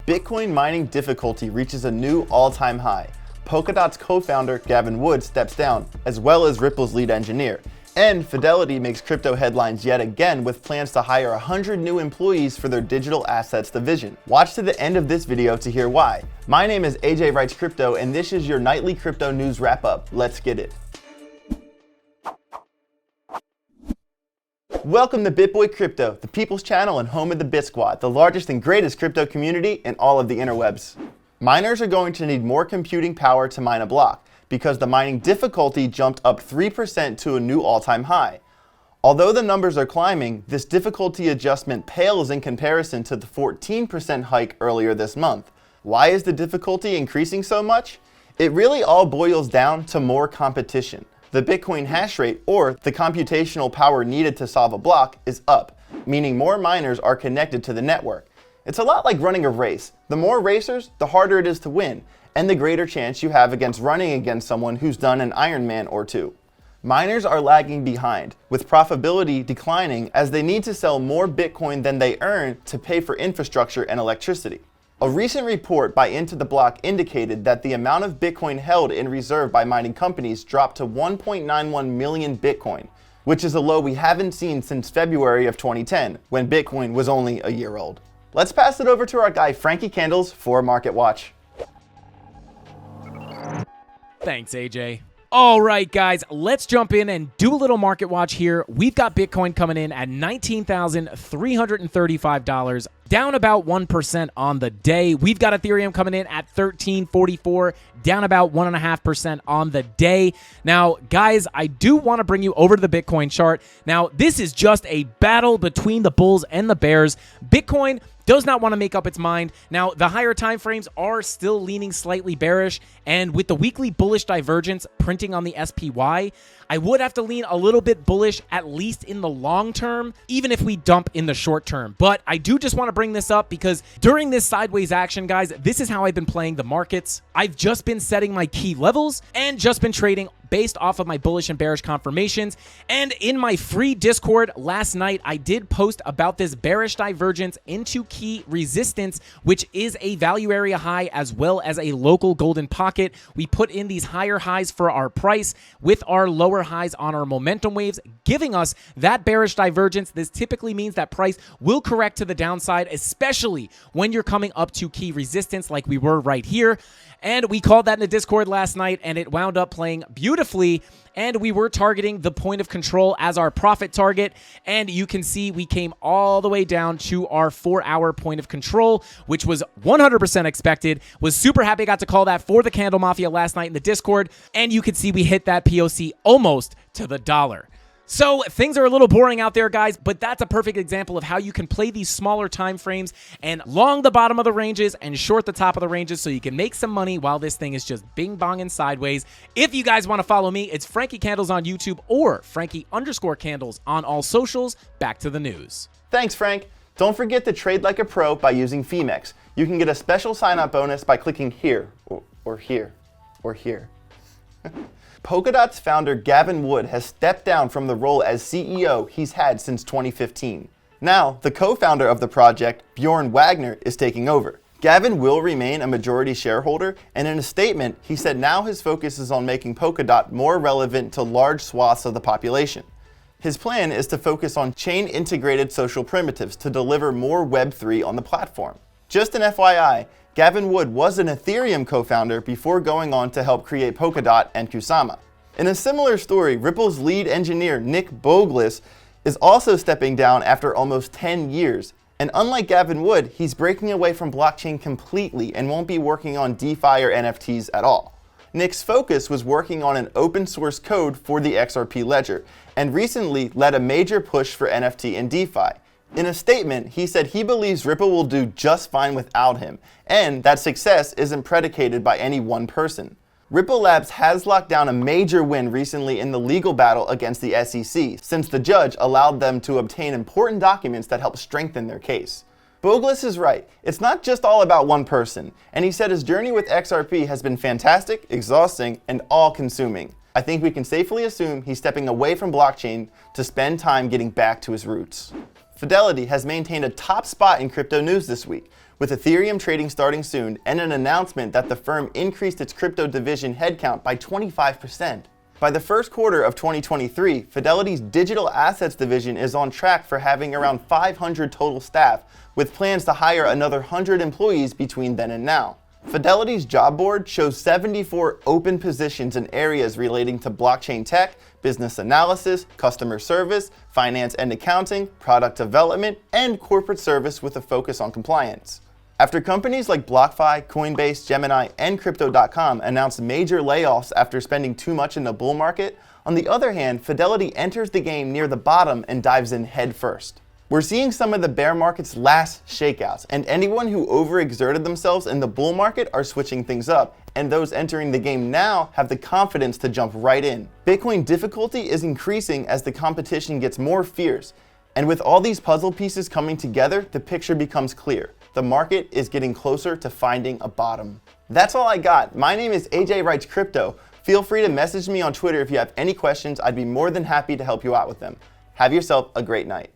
Bitcoin mining difficulty reaches a new all-time high. Polkadot's co-founder Gavin Wood steps down, as well as Ripple's lead engineer. And Fidelity makes crypto headlines yet again with plans to hire 100 new employees for their digital assets division. Watch to the end of this video to hear why. My name is AJ Writes Crypto, and this is your nightly crypto news wrap-up. Let's get it. Welcome to BitBoy Crypto, the people's channel and home of the BitSquad, the largest and greatest crypto community in all of the interwebs. Miners are going to need more computing power to mine a block, because the mining difficulty jumped up 3% to a new all-time high. Although the numbers are climbing, this difficulty adjustment pales in comparison to the 14% hike earlier this month. Why is the difficulty increasing so much? It really all boils down to more competition. The Bitcoin hash rate, or the computational power needed to solve a block, is up, meaning more miners are connected to the network. It's a lot like running a race. The more racers, the harder it is to win, and the greater chance you have against running against someone who's done an Ironman or two. Miners are lagging behind, with profitability declining as they need to sell more Bitcoin than they earn to pay for infrastructure and electricity. A recent report by Into the Block indicated that the amount of Bitcoin held in reserve by mining companies dropped to 1.91 million Bitcoin, which is a low we haven't seen since February of 2010, when Bitcoin was only a year old. Let's pass it over to our guy Frankie Candles for Market Watch. Thanks, AJ. All right, guys, let's jump in and do a little market watch here. We've got Bitcoin coming in at $19,335, down about 1% on the day. We've got Ethereum coming in at $13.44, down about 1.5% on the day. Now, guys, I do want to bring you over to the Bitcoin chart. Now, this is just a battle between the bulls and the bears. Bitcoin does not want to make up its mind. Now, the higher time frames are still leaning slightly bearish, and with the weekly bullish divergence printing on the SPY, I would have to lean a little bit bullish, at least in the long term, even if we dump in the short term. But I do just want to bring this up because during this sideways action, guys, this is how I've been playing the markets. I've just been setting my key levels and just been trading based off of my bullish and bearish confirmations. And in my free Discord last night, I did post about this bearish divergence into key resistance, which is a value area high as well as a local golden pocket. We put in these higher highs for our price with our lower highs on our momentum waves, giving us that bearish divergence. This typically means that price will correct to the downside, especially when you're coming up to key resistance like we were right here. And we called that in the Discord last night, and it wound up playing beautifully. And we were targeting the point of control as our profit target. And you can see we came all the way down to our 4-hour point of control, which was 100% expected. Was super happy I got to call that for the Candle Mafia last night in the Discord. And you can see we hit that POC almost to the dollar. So things are a little boring out there, guys, but that's a perfect example of how you can play these smaller time frames and long the bottom of the ranges and short the top of the ranges so you can make some money while this thing is just bing-bonging sideways. If you guys want to follow me, it's Frankie Candles on YouTube or Frankie_Candles on all socials. Back to the news. Thanks, Frank. Don't forget to trade like a pro by using Femex. You can get a special sign-up bonus by clicking here, or here, or here. Polkadot's founder Gavin Wood has stepped down from the role as CEO he's had since 2015. Now, the co-founder of the project, Bjorn Wagner, is taking over. Gavin will remain a majority shareholder, and in a statement, he said now his focus is on making Polkadot more relevant to large swaths of the population. His plan is to focus on chain-integrated social primitives to deliver more Web3 on the platform. Just an FYI, Gavin Wood was an Ethereum co-founder before going on to help create Polkadot and Kusama. In a similar story, Ripple's lead engineer Nick Bogulis is also stepping down after almost 10 years. And unlike Gavin Wood, he's breaking away from blockchain completely and won't be working on DeFi or NFTs at all. Nick's focus was working on an open source code for the XRP ledger, and recently led a major push for NFT and DeFi. In a statement, he said he believes Ripple will do just fine without him, and that success isn't predicated by any one person. Ripple Labs has locked down a major win recently in the legal battle against the SEC, since the judge allowed them to obtain important documents that help strengthen their case. Bogulis is right. It's not just all about one person, and he said his journey with XRP has been fantastic, exhausting, and all-consuming. I think we can safely assume he's stepping away from blockchain to spend time getting back to his roots. Fidelity has maintained a top spot in crypto news this week, with Ethereum trading starting soon and an announcement that the firm increased its crypto division headcount by 25%. By the first quarter of 2023, Fidelity's digital assets division is on track for having around 500 total staff, with plans to hire another 100 employees between then and now. Fidelity's job board shows 74 open positions in areas relating to blockchain tech, business analysis, customer service, finance and accounting, product development, and corporate service with a focus on compliance. After companies like BlockFi, Coinbase, Gemini, and Crypto.com announced major layoffs after spending too much in the bull market, on the other hand, Fidelity enters the game near the bottom and dives in head first. We're seeing some of the bear market's last shakeouts, and anyone who overexerted themselves in the bull market are switching things up, and those entering the game now have the confidence to jump right in. Bitcoin difficulty is increasing as the competition gets more fierce, and with all these puzzle pieces coming together, the picture becomes clear. The market is getting closer to finding a bottom. That's all I got. My name is AJ Writes Crypto. Feel free to message me on Twitter if you have any questions. I'd be more than happy to help you out with them. Have yourself a great night.